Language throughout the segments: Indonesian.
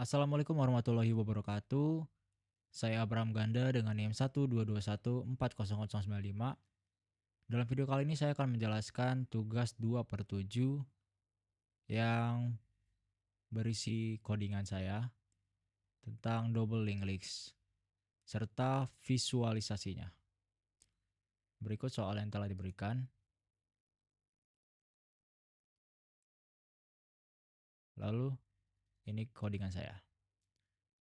Assalamualaikum warahmatullahi wabarakatuh. Saya Abraham Ganda dengan NIM 122140095. Dalam video kali ini saya akan menjelaskan tugas 2/7 yang berisi codingan saya tentang double linked list serta visualisasinya. Berikut soal yang telah diberikan. Lalu ini codingan saya.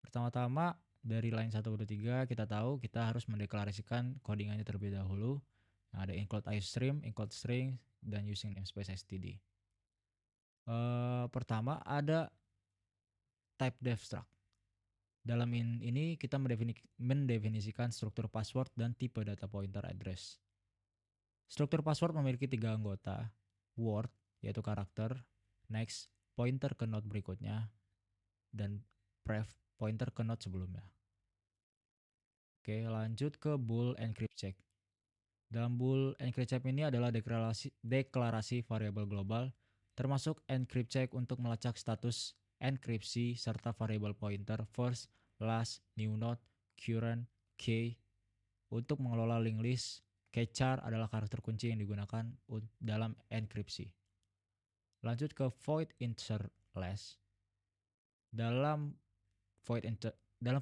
Pertama-tama dari line 1-3 kita tahu kita harus mendeklarasikan codingannya terlebih dahulu. Nah, ada include iostream, include string, dan using namespace std. Pertama ada type def struct. Dalam ini kita mendefinisikan struktur password dan tipe data pointer address. Struktur password memiliki 3 anggota, word yaitu karakter, next pointer ke node berikutnya, dan pref pointer ke node sebelumnya. Oke, lanjut ke bool encrypt check. Dalam bool encrypt check ini adalah deklarasi variabel global, termasuk encrypt check untuk melacak status enkripsi serta variabel pointer first, last, new node, current, key. Untuk mengelola linked list, keychar adalah karakter kunci yang digunakan dalam enkripsi. Lanjut ke void insert last. Dalam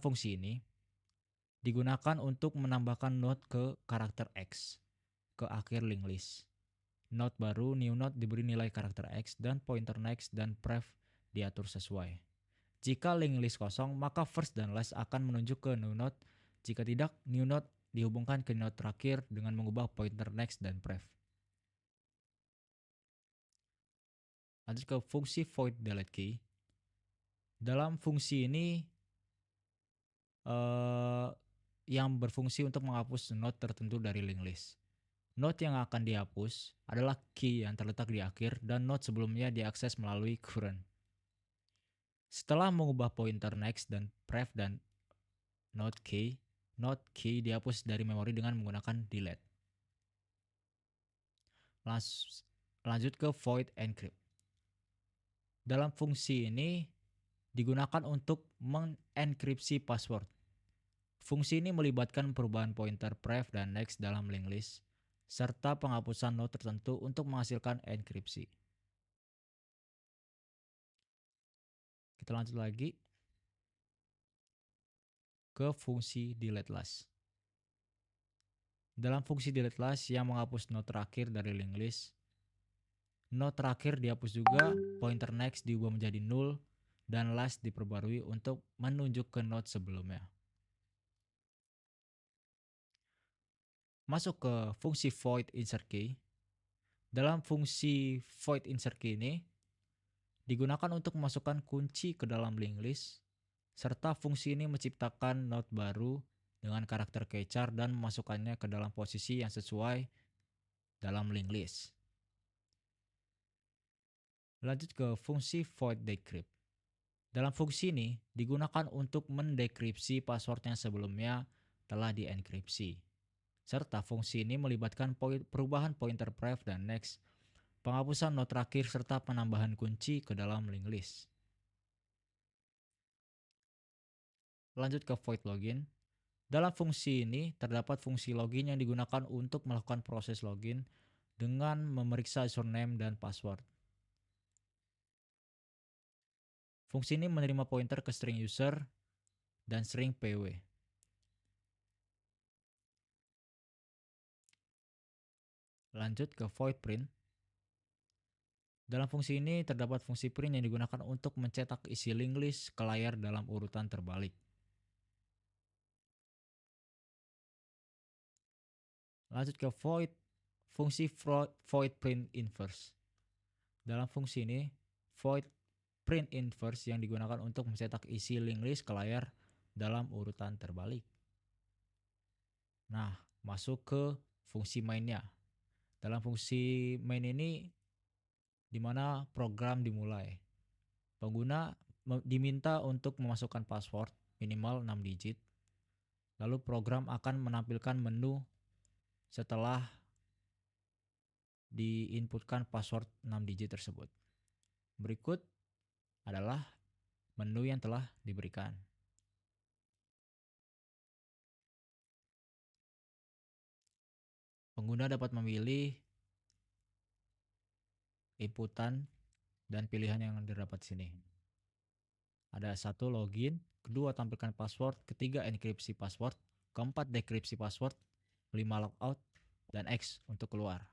fungsi ini digunakan untuk menambahkan node ke karakter X ke akhir linked list. Node baru, new node diberi nilai karakter X dan pointer next dan pref diatur sesuai. Jika linked list kosong, maka first dan last akan menunjuk ke new node. Jika tidak, new node dihubungkan ke node terakhir dengan mengubah pointer next dan pref. Lanjut ke fungsi void delete key. Dalam fungsi ini yang berfungsi untuk menghapus node tertentu dari linked list. Node yang akan dihapus adalah key yang terletak di akhir dan node sebelumnya diakses melalui current. Setelah mengubah pointer next dan pref dan node key dihapus dari memori dengan menggunakan delete. Lanjut ke void encrypt. Dalam fungsi ini digunakan untuk mengenkripsi password. Fungsi ini melibatkan perubahan pointer pref dan next dalam linked list serta penghapusan node tertentu untuk menghasilkan enkripsi. Kita lanjut lagi ke fungsi delete last. Dalam fungsi delete last yang menghapus node terakhir dari linked list, node terakhir dihapus juga, pointer next diubah menjadi null, dan last diperbarui untuk menunjuk ke node sebelumnya. Masuk ke fungsi void insert key. Dalam fungsi void insert key ini digunakan untuk memasukkan kunci ke dalam linked list, serta fungsi ini menciptakan node baru dengan karakter keychar dan memasukkannya ke dalam posisi yang sesuai dalam linked list. Lanjut ke fungsi void decrypt. Dalam fungsi ini digunakan untuk mendekripsi password yang sebelumnya telah dienkripsi. Serta fungsi ini melibatkan perubahan pointer pref dan next, penghapusan node terakhir serta penambahan kunci ke dalam linked list. Lanjut ke void login. Dalam fungsi ini terdapat fungsi login yang digunakan untuk melakukan proses login dengan memeriksa username dan password. Fungsi ini menerima pointer ke string user dan string pw. Lanjut ke void print. Dalam fungsi ini terdapat fungsi print yang digunakan untuk mencetak isi linked list ke layar dalam urutan terbalik. Lanjut ke fungsi void print inverse. Dalam fungsi ini, void print inverse yang digunakan untuk mencetak isi linked list ke layar dalam urutan terbalik. Nah, masuk ke fungsi mainnya. Dalam fungsi main ini di mana program dimulai. Pengguna diminta untuk memasukkan password minimal 6 digit. Lalu program akan menampilkan menu setelah diinputkan password 6 digit tersebut. Berikut adalah menu yang telah diberikan. Pengguna dapat memilih inputan dan pilihan yang terdapat di sini. Ada 1 login, 2 tampilkan password, 3 enkripsi password, 4 dekripsi password, 5 logout, dan X untuk keluar.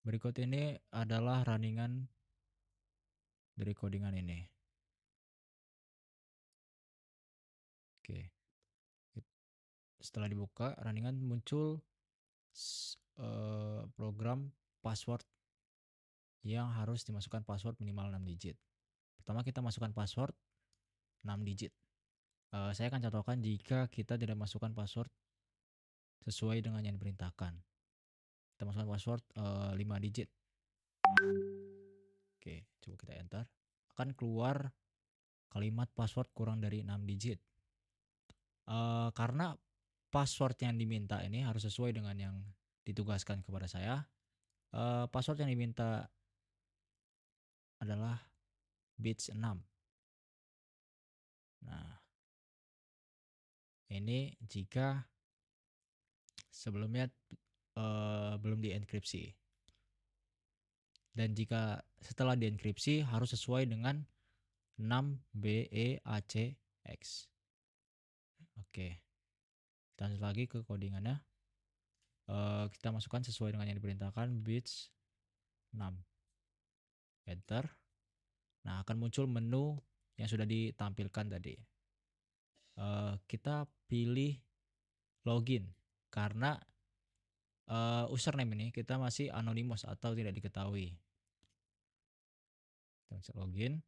Berikut ini adalah runningan dari codingan ini. Oke. Setelah dibuka, runningan muncul program password yang harus dimasukkan password minimal 6 digit. Pertama kita masukkan password 6 digit. Saya akan contohkan jika kita tidak masukkan password sesuai dengan yang diperintahkan. Kita masukkan password 5 digit. Oke, coba kita enter. Akan keluar kalimat password kurang dari 6 digit. Karena password yang diminta ini harus sesuai dengan yang ditugaskan kepada saya. Password yang diminta adalah bits 6. Nah, ini jika sebelumnya belum dienkripsi. Dan jika setelah dienkripsi harus sesuai dengan 6BEACX. Oke. Kita lanjut lagi ke codingannya. Kita masukkan sesuai dengan yang diperintahkan bits 6. Enter. Nah, akan muncul menu yang sudah ditampilkan tadi. Kita pilih login karena username ini kita masih anonymous atau tidak diketahui. Kita bisa login.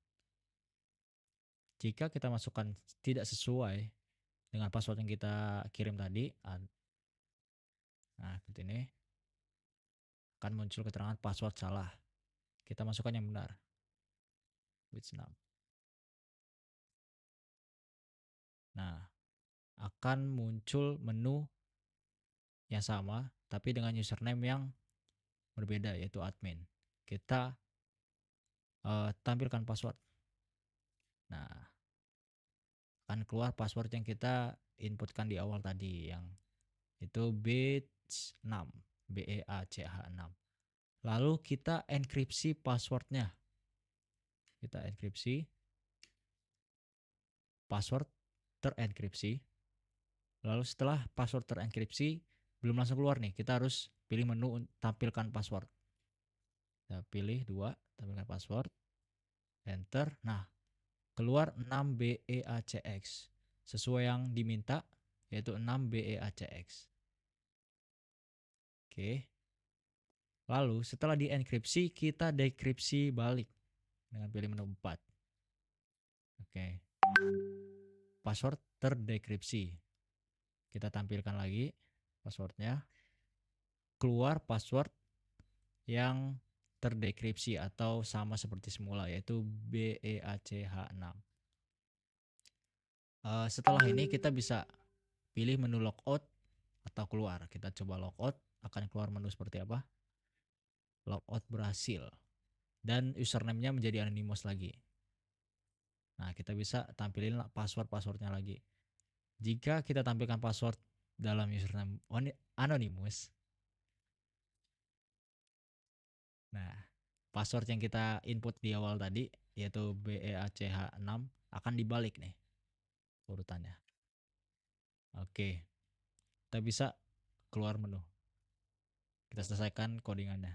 Jika kita masukkan tidak sesuai dengan password yang kita kirim tadi, nah seperti ini, akan muncul keterangan password salah. Kita masukkan yang benar, bits 6. Nah, akan muncul menu yang sama tapi dengan username yang berbeda, yaitu admin. Kita tampilkan password. Nah, akan keluar password yang kita inputkan di awal tadi, yang itu bits 6, BEACH6. Lalu kita enkripsi passwordnya. Kita enkripsi, password terenkripsi. Lalu setelah password terenkripsi belum langsung keluar nih, kita harus pilih menu tampilkan password. Kita pilih 2, tampilkan password, enter. Nah, keluar 6BEACX sesuai yang diminta, yaitu 6BEACX. Oke. Lalu setelah dienkripsi kita dekripsi balik dengan pilih menu 4. Oke. Password terdekripsi. Kita tampilkan lagi passwordnya. Keluar password yang terdekripsi atau sama seperti semula, yaitu BEACH6. Setelah ini kita bisa pilih menu logout atau keluar. Kita coba logout, akan keluar menu seperti apa? Logout berhasil. Dan username-nya menjadi anonymous lagi. Nah, kita bisa tampilin password-passwordnya lagi. Jika kita tampilkan password dalam username anonymous, nah, password yang kita input di awal tadi, yaitu BEACH6, akan dibalik nih urutannya. Oke, kita bisa keluar menu. Kita selesaikan codingannya.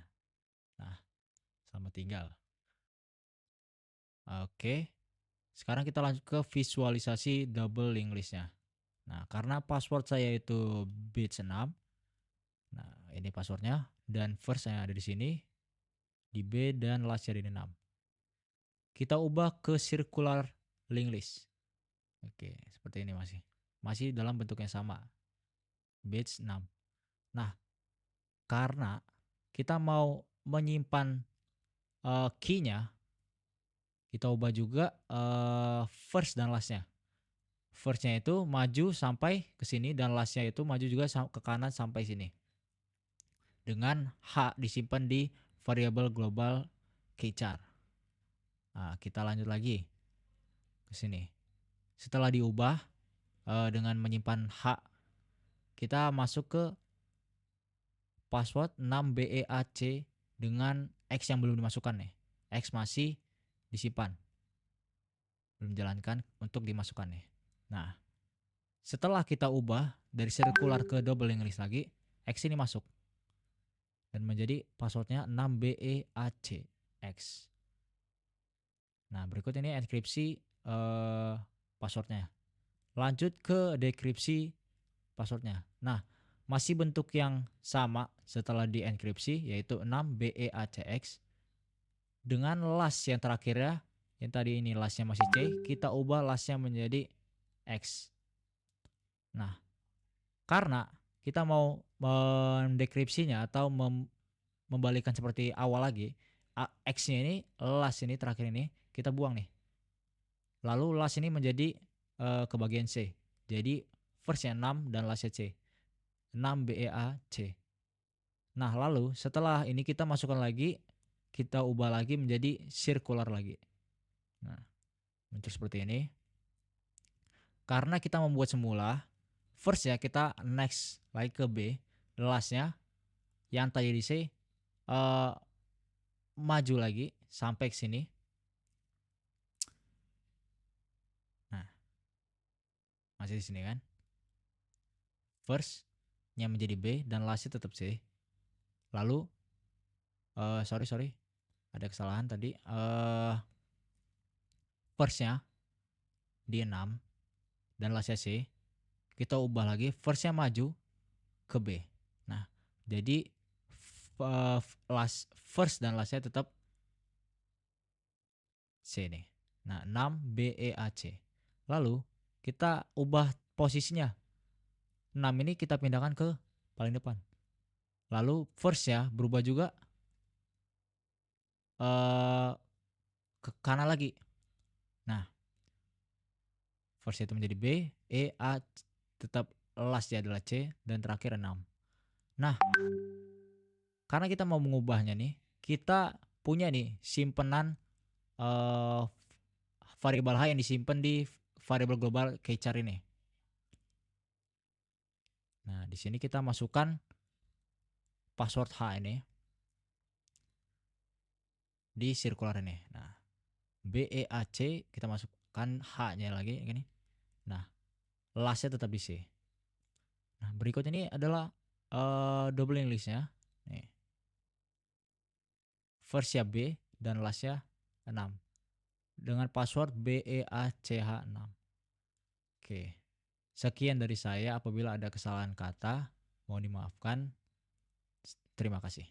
Nah, selamat tinggal. Oke, sekarang kita lanjut ke visualisasi double linked listnya. Nah, karena password saya itu bits 6, nah ini passwordnya, dan first yang ada di sini di B dan lastnya di 6. Kita ubah ke circular linked list. Oke, seperti ini masih dalam bentuk yang sama, bits 6. Nah, karena kita mau menyimpan key-nya, kita ubah juga first dan lastnya. First-nya itu maju sampai ke sini dan lastnya itu maju juga ke kanan sampai sini. Dengan H disimpan di variabel global keychar. Nah, kita lanjut lagi ke sini. Setelah diubah dengan menyimpan H, kita masuk ke password 6BEAC dengan X yang belum dimasukkan nih. X masih disimpan, belum jalankan untuk dimasukkan nih. Nah, setelah kita ubah dari circular ke double English lagi, X ini masuk dan menjadi passwordnya 6BEACX. Nah, berikut ini enkripsi passwordnya. Lanjut ke dekripsi passwordnya. Nah, masih bentuk yang sama setelah dienkripsi, yaitu 6BEACX dengan last yang terakhirnya, yang tadi ini lastnya masih C, kita ubah lastnya menjadi X. Nah, karena kita mau mendekripsinya atau membalikan seperti awal lagi, X-nya ini, last ini terakhir ini kita buang nih. Lalu last ini menjadi ke bagian C. Jadi firstnya 6 dan lastnya C. 6BEAC. Nah, lalu setelah ini kita masukkan lagi, kita ubah lagi menjadi circular lagi. Nah, muncul seperti ini. Karena kita membuat semula, first ya kita next lagi ke B, lastnya yang tadi di C maju lagi sampai ke sini. Nah, masih di sini kan. First-nya menjadi B dan lastnya tetap C. Lalu sorry ada kesalahan tadi. First-nya di 6 dan lastnya C. Kita ubah lagi, first-nya maju ke B. Nah, jadi first dan lastnya tetap C nih. Nah, 6BEAC. Lalu kita ubah posisinya. 6 ini kita pindahkan ke paling depan. Lalu first-nya berubah juga ke kanan lagi. Nah, first itu menjadi B, E, A, tetap lastnya adalah C, dan terakhir 6. Nah, karena kita mau mengubahnya nih, kita punya nih simpenan variabel H yang disimpan di variabel global keychar ini. Nah, di sini kita masukkan password H ini di circular ini. Nah, BEAC kita masukkan H-nya lagi ini. Nah, lastnya tetap di C. Nah, berikut ini adalah double English-nya. Nih. First-nya B dan lastnya 6. Dengan password BEACH6. Oke. Sekian dari saya. Apabila ada kesalahan kata, mohon dimaafkan. Terima kasih.